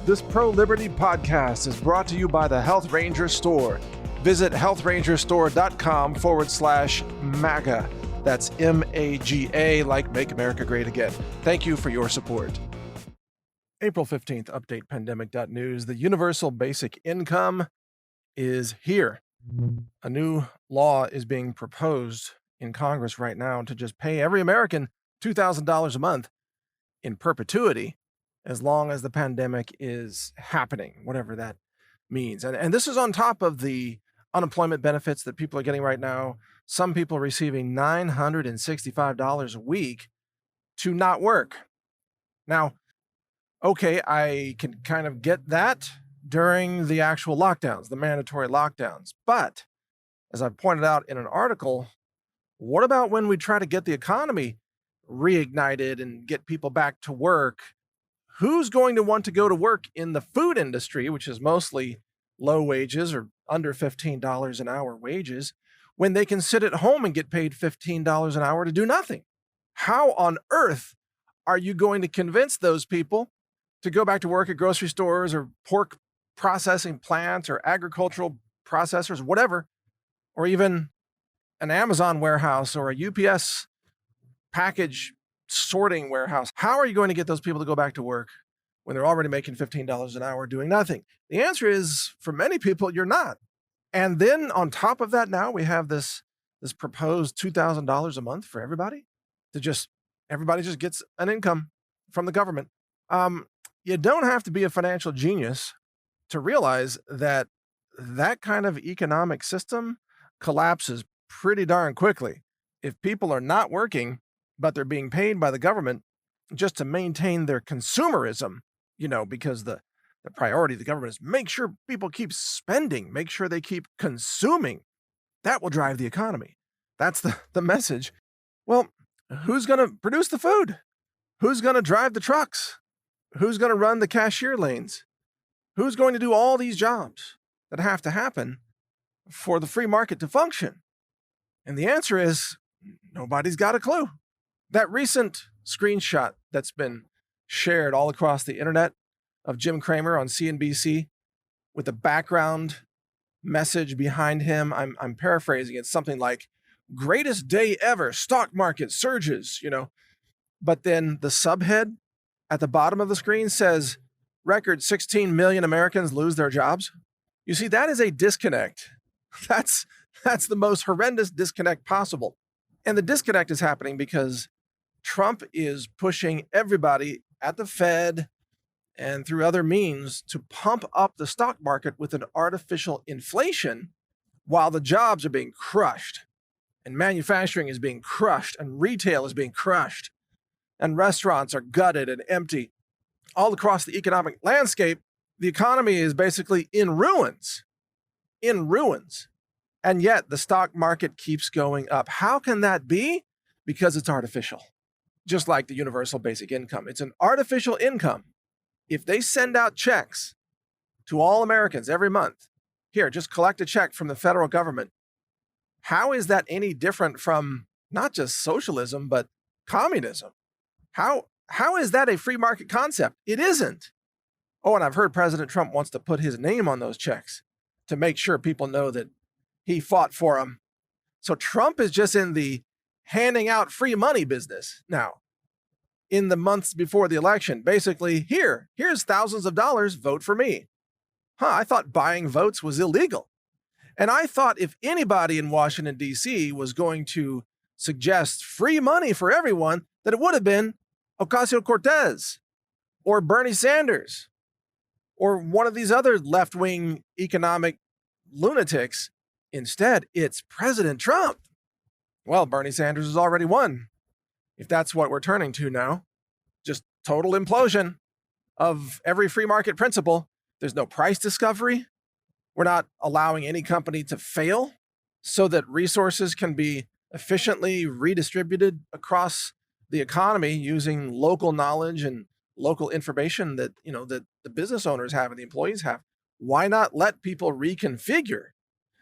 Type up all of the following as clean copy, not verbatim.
This pro-liberty podcast is brought to you by the Health Ranger Store. Visit healthrangerstore.com/MAGA. That's MAGA, like Make America Great Again. Thank you for your support. April 15th, update pandemic.news. The universal basic income is here. A new law is being proposed in Congress right now to just pay every American $2,000 a month in perpetuity, as long as the pandemic is happening, whatever that means. And this is on top of the unemployment benefits that people are getting right now. Some people receiving $965 a week to not work. Now, okay, I can kind of get that during the actual lockdowns, the mandatory lockdowns. But as I pointed out in an article, what about when we try to get the economy reignited and get people back to work? Who's going to want to go to work in the food industry, which is mostly low wages or under $15 an hour wages, when they can sit at home and get paid $15 an hour to do nothing? How on earth are you going to convince those people to go back to work at grocery stores or pork processing plants or agricultural processors, whatever, or even an Amazon warehouse or a UPS package sorting warehouse? How are you going to get those people to go back to work when they're already making $15 an hour doing nothing? The answer is, for many people, you're not. And then on top of that, now we have this proposed $2,000 a month for everybody everybody just gets an income from the government. You don't have to be a financial genius to realize that that kind of economic system collapses pretty darn quickly. If people are not working, but they're being paid by the government just to maintain their consumerism, because the priority of the government is make sure people keep spending, make sure they keep consuming. That will drive the economy. That's the message. Well, who's going to produce the food? Who's going to drive the trucks? Who's going to run the cashier lanes? Who's going to do all these jobs that have to happen for the free market to function? And the answer is nobody's got a clue. That recent screenshot that's been shared all across the internet of Jim Cramer on CNBC with the background message behind him, I'm paraphrasing. It's something like, greatest day ever, stock market surges, But then the subhead at the bottom of the screen says, record 16 million Americans lose their jobs. You see, that is a disconnect. That's the most horrendous disconnect possible. And the disconnect is happening because Trump is pushing everybody at the Fed and through other means to pump up the stock market with an artificial inflation while the jobs are being crushed and manufacturing is being crushed and retail is being crushed and restaurants are gutted and empty. All across the economic landscape, the economy is basically in ruins. And yet the stock market keeps going up. How can that be? Because it's artificial. Just like the universal basic income. It's an artificial income. If they send out checks to all Americans every month, here, just collect a check from the federal government. How is that any different from not just socialism, but communism? How is that a free market concept? It isn't. Oh, and I've heard President Trump wants to put his name on those checks to make sure people know that he fought for them. So Trump is just in the handing out free money business now. In the months before the election, basically, here's thousands of dollars, vote for me. I thought buying votes was illegal. And I thought if anybody in Washington, D.C. was going to suggest free money for everyone, that it would have been Ocasio-Cortez or Bernie Sanders or one of these other left-wing economic lunatics. Instead, it's President Trump. Well, Bernie Sanders has already won. If that's what we're turning to now, just total implosion of every free market principle. There's no price discovery. We're not allowing any company to fail so that resources can be efficiently redistributed across the economy using local knowledge and local information that, that the business owners have and the employees have. Why not let people reconfigure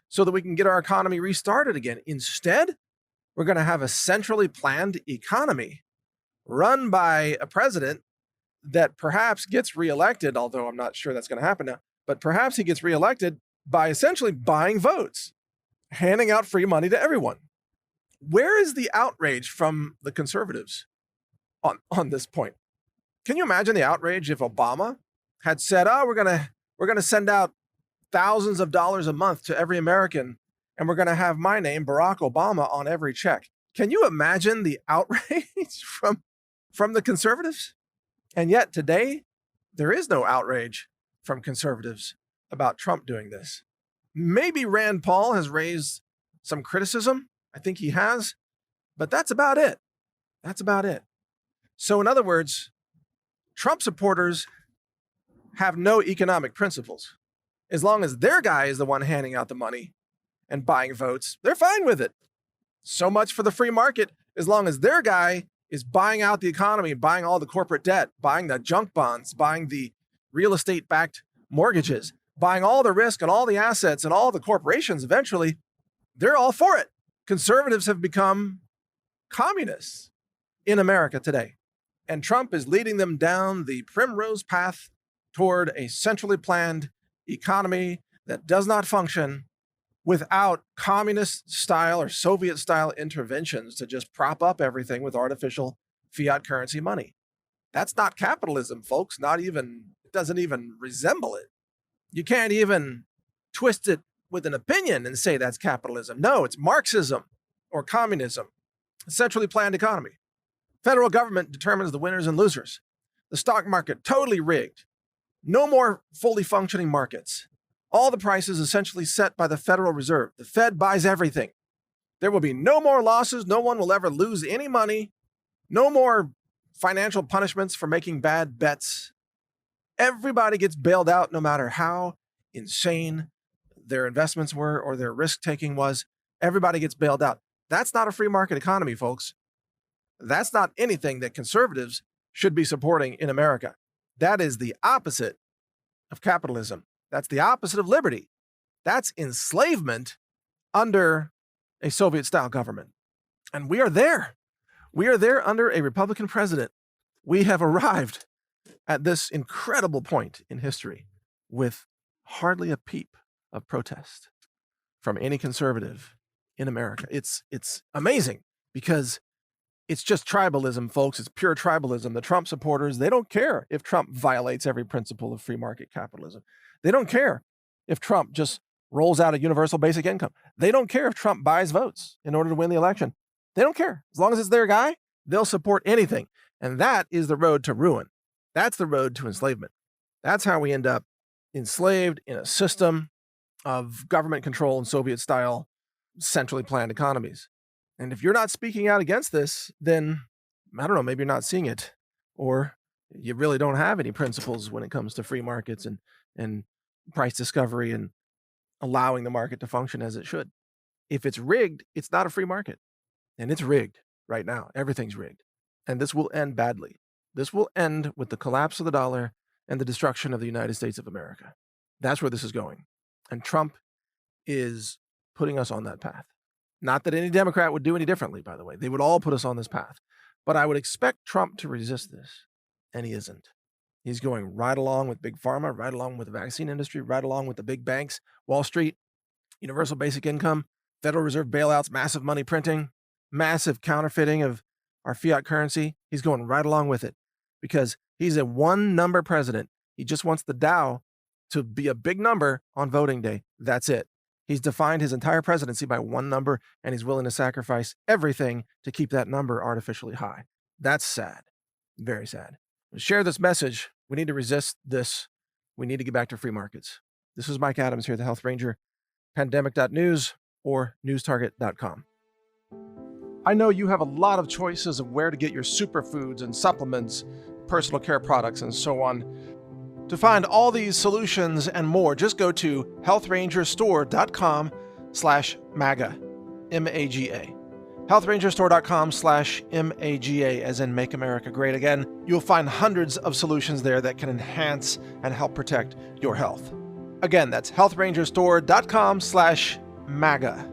so that we can get our economy restarted again? Instead, we're going to have a centrally planned economy run by a president that perhaps gets reelected, although I'm not sure that's going to happen now, but perhaps he gets reelected by essentially buying votes, handing out free money to everyone. Where is the outrage from the conservatives on this point? Can you imagine the outrage if Obama had said, "Oh, we're going to send out thousands of dollars a month to every American, and we're going to have my name, Barack Obama, on every check"? Can you imagine the outrage from the conservatives? And yet today, there is no outrage from conservatives about Trump doing this. Maybe Rand Paul has raised some criticism. I think he has, but that's about it. That's about it. So in other words, Trump supporters have no economic principles. As long as their guy is the one handing out the money and buying votes, they're fine with it. So much for the free market. As long as their guy is buying out the economy, buying all the corporate debt, buying the junk bonds, buying the real estate-backed mortgages, buying all the risk and all the assets and all the corporations eventually, they're all for it. Conservatives have become communists in America today. And Trump is leading them down the primrose path toward a centrally planned economy that does not function without communist-style or Soviet-style interventions to just prop up everything with artificial fiat currency money. That's not capitalism, folks. It doesn't even resemble it. You can't even twist it with an opinion and say that's capitalism. No, it's Marxism or communism, a centrally planned economy. Federal government determines the winners and losers. The stock market totally rigged. No more fully functioning markets. All the prices essentially set by the Federal Reserve. The Fed buys everything. There will be no more losses. No one will ever lose any money. No more financial punishments for making bad bets. Everybody gets bailed out no matter how insane their investments were or their risk-taking was. Everybody gets bailed out. That's not a free market economy, folks. That's not anything that conservatives should be supporting in America. That is the opposite of capitalism. That's the opposite of liberty. That's enslavement under a Soviet-style government. And we are there. We are there under a Republican president. We have arrived at this incredible point in history with hardly a peep of protest from any conservative in America. It's amazing because it's just tribalism, folks. It's pure tribalism. The Trump supporters, they don't care if Trump violates every principle of free market capitalism. They don't care if Trump just rolls out a universal basic income. They don't care if Trump buys votes in order to win the election. They don't care. As long as it's their guy, they'll support anything. And that is the road to ruin. That's the road to enslavement. That's how we end up enslaved in a system of government control and Soviet-style centrally planned economies. And if you're not speaking out against this, then, I don't know, maybe you're not seeing it. Or you really don't have any principles when it comes to free markets and price discovery and allowing the market to function as it should. If it's rigged, it's not a free market. And it's rigged right now. Everything's rigged. And this will end badly. This will end with the collapse of the dollar and the destruction of the United States of America. That's where this is going. And Trump is putting us on that path. Not that any Democrat would do any differently, by the way. They would all put us on this path. But I would expect Trump to resist this. And he isn't. He's going right along with Big Pharma, right along with the vaccine industry, right along with the big banks, Wall Street, universal basic income, Federal Reserve bailouts, massive money printing, massive counterfeiting of our fiat currency. He's going right along with it because he's a one-number president. He just wants the Dow to be a big number on voting day. That's it. He's defined his entire presidency by one number, and he's willing to sacrifice everything to keep that number artificially high. That's sad. Very sad. Share this message. We need to resist this. We need to get back to free markets. This is Mike Adams here, the Health Ranger, pandemic.news or newstarget.com. I know you have a lot of choices of where to get your superfoods and supplements, personal care products, and so on. To find all these solutions and more, just go to healthrangerstore.com/MAGA, M-A-G-A. healthrangerstore.com/MAGA, as in Make America Great Again. You'll find hundreds of solutions there that can enhance and help protect your health. Again, that's healthrangerstore.com/MAGA.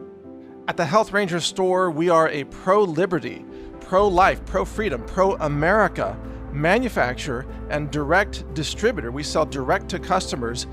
At the Health Ranger Store, we are a pro-liberty, pro-life, pro-freedom, pro-America manufacturer and direct distributor. We sell direct to customers,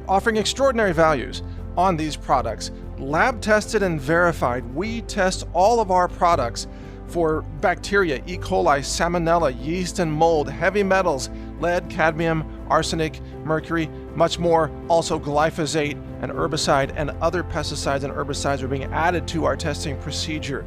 offering extraordinary values on these products. Lab tested and verified. We test all of our products for bacteria, E. coli, salmonella, yeast and mold, heavy metals, lead, cadmium, arsenic, mercury, much more. Also glyphosate, an herbicide, and other pesticides and herbicides are being added to our testing procedure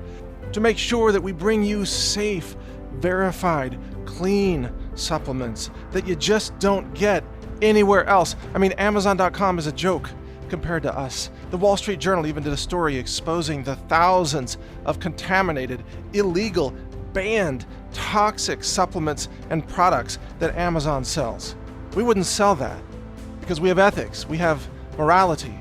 to make sure that we bring you safe, verified, clean supplements that you just don't get anywhere else. I mean, Amazon.com is a joke compared to us. The Wall Street Journal even did a story exposing the thousands of contaminated, illegal, banned, toxic supplements and products that Amazon sells. We wouldn't sell that because we have ethics, we have morality,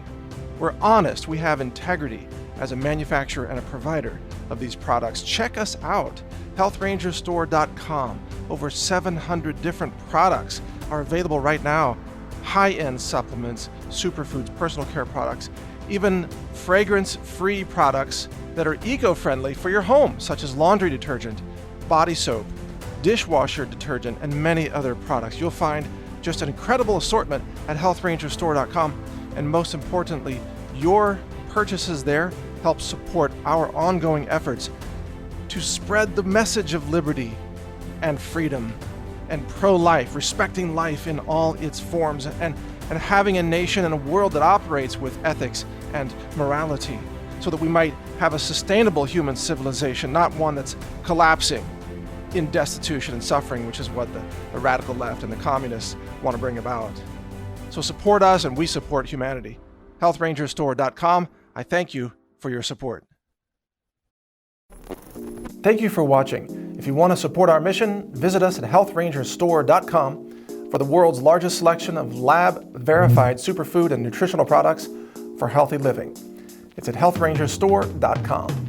we're honest, we have integrity as a manufacturer and a provider of these products. Check us out, healthrangerstore.com. Over 700 different products are available right now. High-end supplements, superfoods, personal care products, even fragrance-free products that are eco-friendly for your home, such as laundry detergent, body soap, dishwasher detergent, and many other products. You'll find just an incredible assortment at healthrangerstore.com, and most importantly, your purchases there help support our ongoing efforts to spread the message of liberty and freedom and pro-life, respecting life in all its forms, and having a nation and a world that operates with ethics and morality, so that we might have a sustainable human civilization, not one that's collapsing in destitution and suffering, which is what the radical left and the communists want to bring about. So support us and we support humanity. healthrangerstore.com. I thank you for your support. Thank you for watching. If you want to support our mission, visit us at healthrangerstore.com for the world's largest selection of lab-verified superfood and nutritional products for healthy living. It's at healthrangerstore.com.